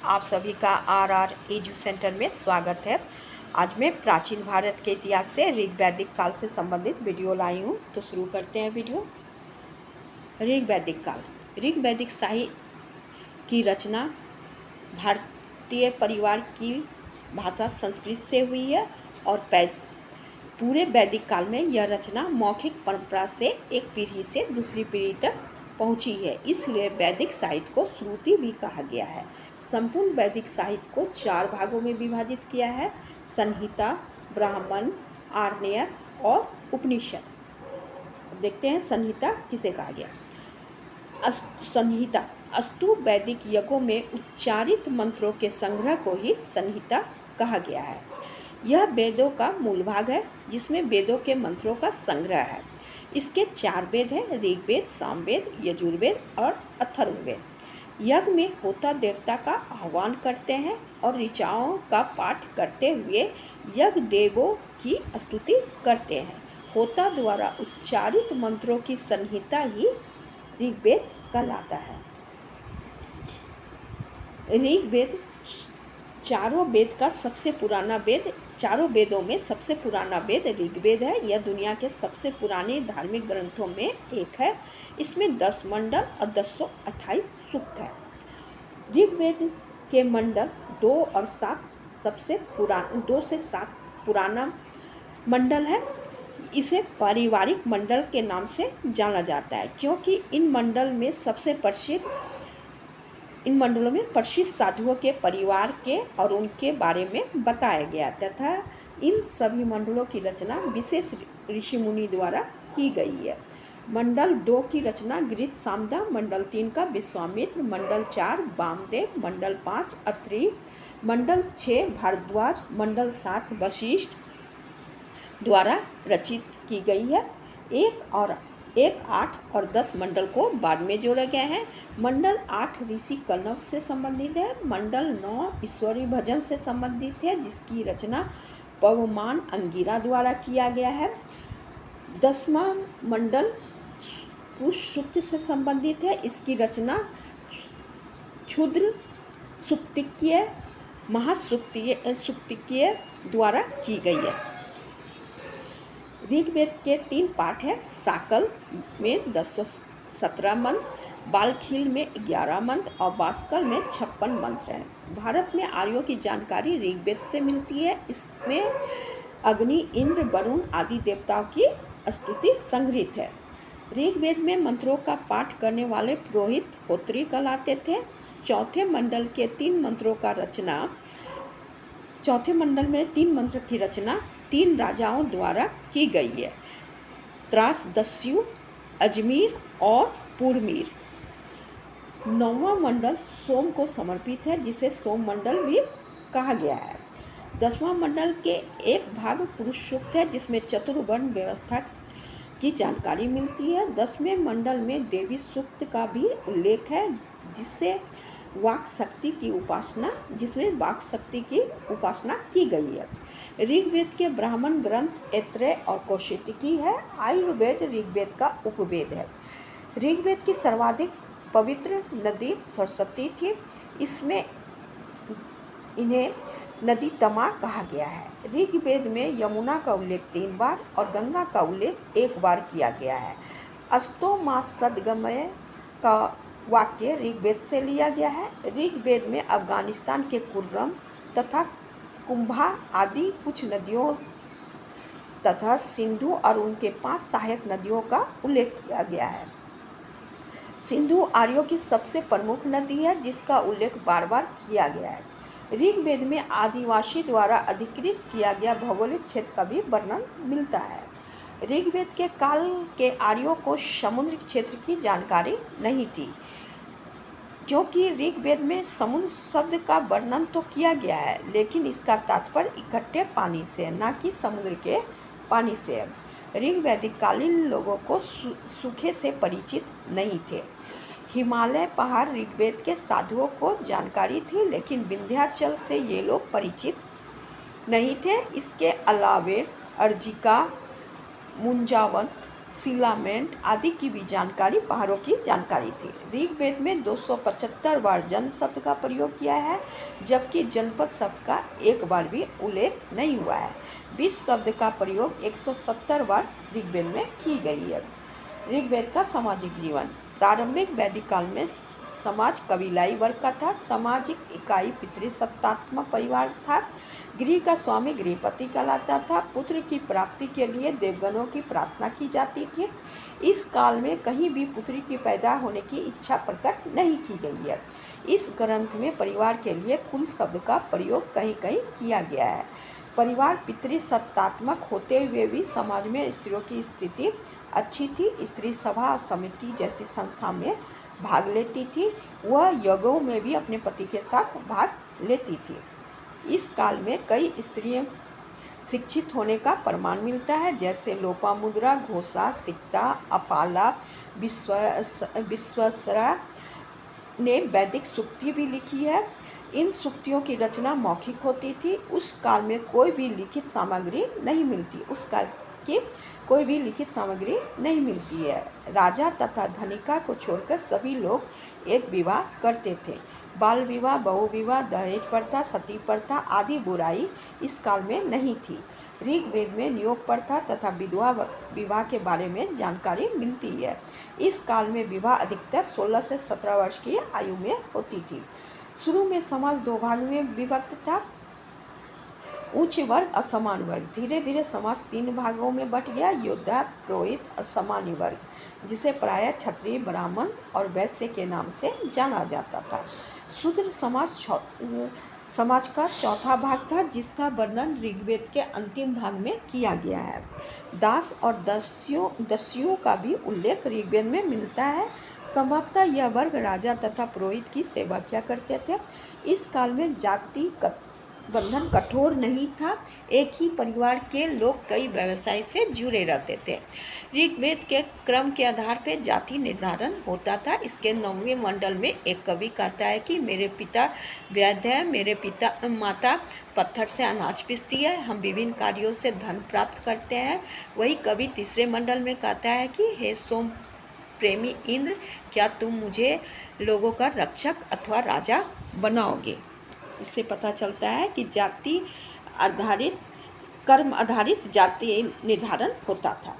आप सभी का आर एजू सेंटर में स्वागत है। आज मैं प्राचीन भारत के इतिहास से ऋग वैदिक काल से संबंधित वीडियो लाई हूँ। तो शुरू करते हैं वीडियो। ऋग वैदिक काल। ऋग वैदिक साहित्य की रचना भारतीय परिवार की भाषा संस्कृत से हुई है और पूरे वैदिक काल में यह रचना मौखिक परंपरा से एक पीढ़ी से दूसरी पीढ़ी तक पहुंची है, इसलिए वैदिक साहित्य को श्रुति भी कहा गया है। संपूर्ण वैदिक साहित्य को 4 भागों में विभाजित किया है: संहिता, ब्राह्मण, आरण्यक और उपनिषद। देखते हैं संहिता किसे कहा गया। संहिता अस्तु वैदिक यज्ञों में उच्चारित मंत्रों के संग्रह को ही संहिता कहा गया है। यह वेदों का मूल भाग है जिसमें वेदों के मंत्रों का संग्रह है। इसके 4 वेद हैं: ऋग्वेद, सामवेद, यजुर्वेद और अथर्ववेद। यज्ञ में होता देवता का आह्वान करते हैं और ऋचाओं का पाठ करते हुए यज्ञ देवों की स्तुति करते हैं। होता द्वारा उच्चारित मंत्रों की संहिता ही ऋग्वेद कहलाता है। ऋग्वेद चारों वेदों में सबसे पुराना वेद ऋग्वेद है। यह दुनिया के सबसे पुराने धार्मिक ग्रंथों में एक है। इसमें 10 मंडल और 228 सूक्त है। ऋग्वेद के मंडल 2 और 7 2 से 7 पुराना मंडल है। इसे पारिवारिक मंडल के नाम से जाना जाता है क्योंकि इन मंडलों में प्रसिद्ध साधुओं के परिवार के और उनके बारे में बताया गया तथा इन सभी मंडलों की रचना विशेष ऋषि मुनि द्वारा की गई है। मंडल 2 की रचना गृध्र सामदा, मंडल 3 का विश्वामित्र, मंडल 4 वामदेव, मंडल 5 अत्रि, मंडल 6 भारद्वाज, मंडल 7 वशिष्ठ द्वारा रचित की गई है। 1, 8 और 10 मंडल को बाद में जोड़े गए हैं। मंडल 8 ऋषि कण्व से संबंधित है। मंडल 9 ईश्वरी भजन से संबंधित है जिसकी रचना पवमान अंगिरा द्वारा किया गया है। 10वां मंडल पुरुष सूक्त से संबंधित है। इसकी रचना क्षुद्र सुक्तिकीय महासुक्तिकीय द्वारा की गई है। ऋग्वेद के 3 पाठ हैं। साकल में 217 मंत्र, बालखील में 11 मंत्र और भास्कर में 56 मंत्र हैं। भारत में आर्यों की जानकारी ऋग्वेद से मिलती है। इसमें अग्नि, इंद्र, वरुण आदि देवताओं की स्तुति संग्रहित है। ऋग्वेद में मंत्रों का पाठ करने वाले पुरोहित होत्री कहलाते थे। चौथे मंडल में 3 मंत्र की रचना 3 राजाओं द्वारा की गई है: त्रासदस्यु, अजमीर और पुरमीर। 9वां मंडल सोम को समर्पित है जिसे सोम मंडल भी कहा गया है। 10वां मंडल के एक भाग पुरुष सूक्त है जिसमें चतुर्वर्ण व्यवस्था की जानकारी मिलती है। 10वें मंडल में देवी सूक्त का भी उल्लेख है जिसमें वाक शक्ति की उपासना की गई है। ऋग्वेद के ब्राह्मण ग्रंथ ऐत्रेय और कौशिकी है। आयुर्वेद ऋग्वेद का उपवेद है। ऋग्वेद की सर्वाधिक पवित्र नदी सरस्वती थी। इसमें इन्हें नदी तमा कहा गया है। ऋग्वेद में यमुना का उल्लेख 3 बार और गंगा का उल्लेख 1 बार किया गया है। अस्तो मा सद्गमय का वाक्य ऋग्वेद से लिया गया है। ऋग्वेद में अफगानिस्तान के कुर्रम तथा कुंभा आदि कुछ नदियों तथा सिंधु और उनके 5 सहायक नदियों का उल्लेख किया गया है। सिंधु आर्यों की सबसे प्रमुख नदी है जिसका उल्लेख बार-बार किया गया है। ऋग्वेद में आदिवासी द्वारा अधिकृत किया गया भौगोलिक क्षेत्र का भी वर्णन मिलता है। ऋग्वेद के काल के आर्यों को समुद्र क्षेत्र की जानकारी नहीं थी क्योंकि ऋग्वेद में समुद्र शब्द का वर्णन तो किया गया है लेकिन इसका तात्पर्य इकट्ठे पानी से न कि समुद्र के पानी से है। ऋग्वैदिक कालीन लोगों को सूखे से परिचित नहीं थे। हिमालय पहाड़ ऋग्वेद के साधुओं को जानकारी थी लेकिन विंध्याचल से ये लोग परिचित नहीं थे। इसके अलावे अर्जिका, मुंजावत, सिलामेंट आदि की भी जानकारी, पहाड़ों की जानकारी थी। ऋग्वेद में 275 बार जन शब्द का प्रयोग किया है, जबकि जनपद शब्द का एक बार भी उल्लेख नहीं हुआ है। 20 शब्द का प्रयोग 170 बार ऋग्वेद में की गई है। ऋग्वेद का सामाजिक जीवन। प्रारंभिक वैदिक काल में समाज कबीलाई वर्ग का था। सामाजिक इकाई पितृसत्तात्मक परिवार था। गृह का स्वामी गृहपति कहलाता था। पुत्र की प्राप्ति के लिए देवगणों की प्रार्थना की जाती थी। इस काल में कहीं भी पुत्री की पैदा होने की इच्छा प्रकट नहीं की गई है। इस ग्रंथ में परिवार के लिए कुल शब्द का प्रयोग कहीं कहीं किया गया है। परिवार पितृसत्तात्मक होते हुए भी समाज में स्त्रियों की स्थिति अच्छी थी। स्त्री सभा समिति जैसी संस्था में भाग लेती थी। वह यज्ञों में भी अपने पति के साथ भाग लेती थी। इस काल में कई स्त्रियां शिक्षित होने का प्रमाण मिलता है, जैसे लोपामुद्रा, घोषा, सिक्ता, अपाला, विश्वासरा ने वैदिक सूक्ति भी लिखी है। इन सूक्तियों की रचना मौखिक होती थी। उस काल में कोई भी लिखित सामग्री नहीं मिलती। उस काल की कोई भी लिखित सामग्री नहीं मिलती है। राजा तथा धनिका को छोड़कर सभी लोग एक विवाह करते थे। बाल विवाह, बहु विवाह, दहेज प्रथा, सती प्रथा आदि बुराई इस काल में नहीं थी। ऋग्वेद में नियोग प्रथा तथा विधवा विवाह के बारे में जानकारी मिलती है। इस काल में विवाह अधिकतर 16 से 17 वर्ष की आयु में होती थी। शुरू में समाज दो भाग में विभक्त था, उच्च वर्ग, असामान्य वर्ग। धीरे धीरे समाज 3 भागों में बंट गया, योद्धा, पुरोहित, असामान्य वर्ग, जिसे प्रायः क्षत्रिय, ब्राह्मण और वैश्य के नाम से जाना जाता था। शूद्र समाज का चौथा भाग था, जिसका वर्णन ऋग्वेद के अंतिम भाग में किया गया है। दास और दासियों का भी उल्लेख ऋग्वेद में मिलता है। संभवतः यह वर्ग राजा तथा पुरोहित की सेवा किया करते थे। इस काल में जाति बंधन कठोर नहीं था। एक ही परिवार के लोग कई व्यवसाय से जुड़े रहते थे। ऋग्वेद के क्रम के आधार पर जाति निर्धारण होता था। इसके 9वें मंडल में एक कवि कहता है कि मेरे पिता वैद्य है, मेरे माता पत्थर से अनाज पीसती है, हम विभिन्न कार्यों से धन प्राप्त करते हैं। वही कवि 3रे मंडल में कहता है कि हे सोम प्रेमी इंद्र, क्या तुम मुझे लोगों का रक्षक अथवा राजा बनाओगे। इससे पता चलता है कि जाति आधारित, कर्म आधारित जाति निर्धारण होता था।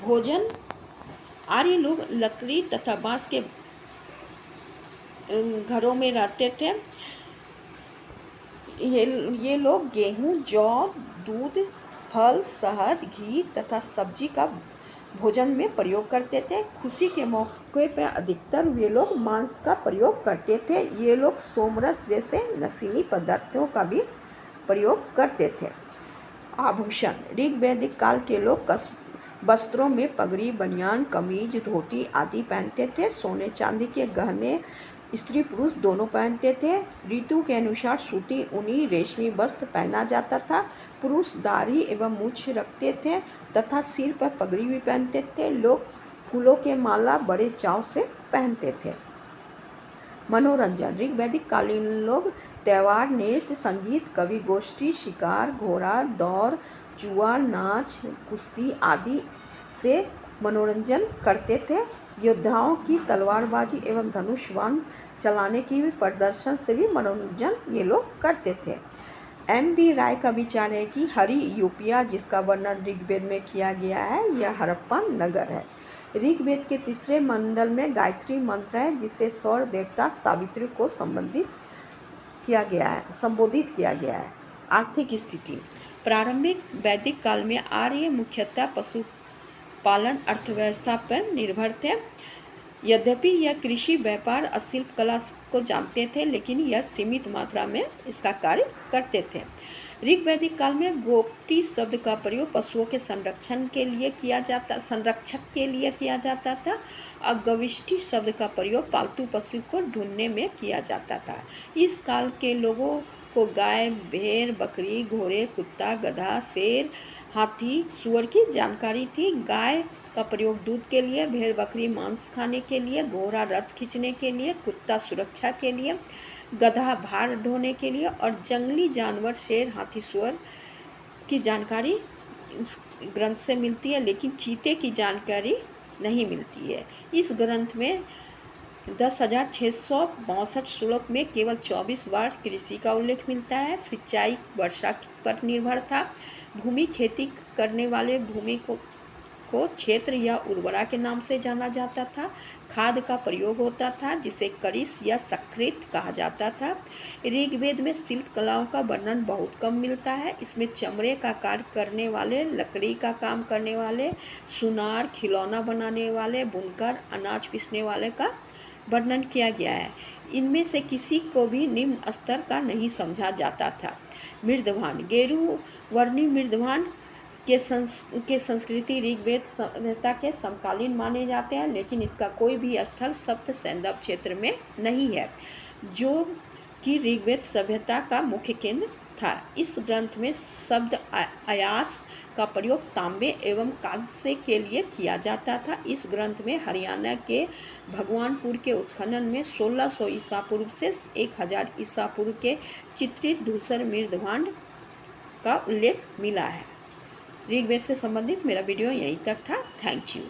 भोजन। आर्य लोग लकड़ी तथा बांस के घरों में रहते थे। ये लोग गेहूं, जौ, दूध, फल, शहद, घी तथा सब्जी का भोजन में प्रयोग करते थे। खुशी के मौके पर अधिकतर वे लोग मांस का प्रयोग करते थे। ये लोग सोमरस जैसे नशीली पदार्थों का भी प्रयोग करते थे। आभूषण। ऋग्वैदिक काल के लोग वस्त्रों में पगड़ी, बनियान, कमीज, धोती आदि पहनते थे। सोने चांदी के गहने स्त्री पुरुष दोनों पहनते थे। ऋतु के अनुसार सूती, ऊनी, रेशमी वस्त्र पहना जाता था। पुरुष दाढ़ी एवं मूछ रखते थे तथा सिर पर पगड़ी भी पहनते थे। लोग फूलों के माला बड़े चाव से पहनते थे। मनोरंजन। ऋग्वैदिक कालीन लोग त्यौहार, नृत्य, संगीत, कवि गोष्ठी, शिकार, घोड़ा दौड़, जुआ, नाच, कुश्ती आदि से मनोरंजन करते थे। योद्धाओं की तलवारबाजी एवं धनुष बाण चलाने की भी प्रदर्शन से भी मनोरंजन ये लोग करते थे। M.B. राय का विचार है कि हरि यूपिया, जिसका वर्णन ऋग्वेद में किया गया है, यह हड़प्पा नगर है। ऋग्वेद के 3रे मंडल में गायत्री मंत्र है, जिसे सौर देवता सावित्री को संबोधित किया गया है। आर्थिक स्थिति। प्रारंभिक वैदिक काल में आर्य मुख्यतः पशुपालन अर्थव्यवस्था पर निर्भर थे। यद्यपि यह कृषि, व्यापार और शिल्प कला को जानते थे, लेकिन यह सीमित मात्रा में इसका कार्य करते थे। ऋग्वैदिक काल में गोपति शब्द का प्रयोग पशुओं के संरक्षक के लिए किया जाता था और गविष्ठी शब्द का प्रयोग पालतू पशु को ढूंढने में किया जाता था। इस काल के लोगों को गाय, भेड़, बकरी, घोड़े, कुत्ता, गधा, शेर, हाथी, सूअर की जानकारी थी। गाय का प्रयोग दूध के लिए, भेड़ बकरी मांस खाने के लिए, घोड़ा रथ खींचने के लिए, कुत्ता सुरक्षा के लिए, गधा भार ढोने के लिए और जंगली जानवर शेर, हाथी, सूअर की जानकारी इस ग्रंथ से मिलती है, लेकिन चीते की जानकारी नहीं मिलती है। इस ग्रंथ में 10,662 श्लोक में केवल 24 बार कृषि का उल्लेख मिलता है। सिंचाई वर्षा पर निर्भर था। भूमि खेती करने वाले भूमि को क्षेत्र या उर्वरा के नाम से जाना जाता था। खाद का प्रयोग होता था जिसे करिस या सकृत कहा जाता था। ऋग्वेद में शिल्प कलाओं का वर्णन बहुत कम मिलता है। इसमें चमड़े का कार्य करने वाले, लकड़ी का काम करने वाले, सुनार, खिलौना बनाने वाले, बुनकर, अनाज पीसने वाले का वर्णन किया गया है। इनमें से किसी को भी निम्न स्तर का नहीं समझा जाता था। मृदभान, गेरु वर्णी मृदभान के संस्कृति ऋग्वेद सभ्यता के समकालीन माने जाते हैं, लेकिन इसका कोई भी स्थल सप्त सैंधव क्षेत्र में नहीं है, जो कि ऋग्वेद सभ्यता का मुख्य केंद्र था। इस ग्रंथ में शब्द अयास का प्रयोग तांबे एवं कांस्य के लिए किया जाता था। इस ग्रंथ में हरियाणा के भगवानपुर के उत्खनन में 1600 ईसा पूर्व से 1000 ईसा पूर्व के चित्रित धूसर मृदभांड का उल्लेख मिला है। ऋग्वेद से संबंधित मेरा वीडियो यहीं तक था। Thank you.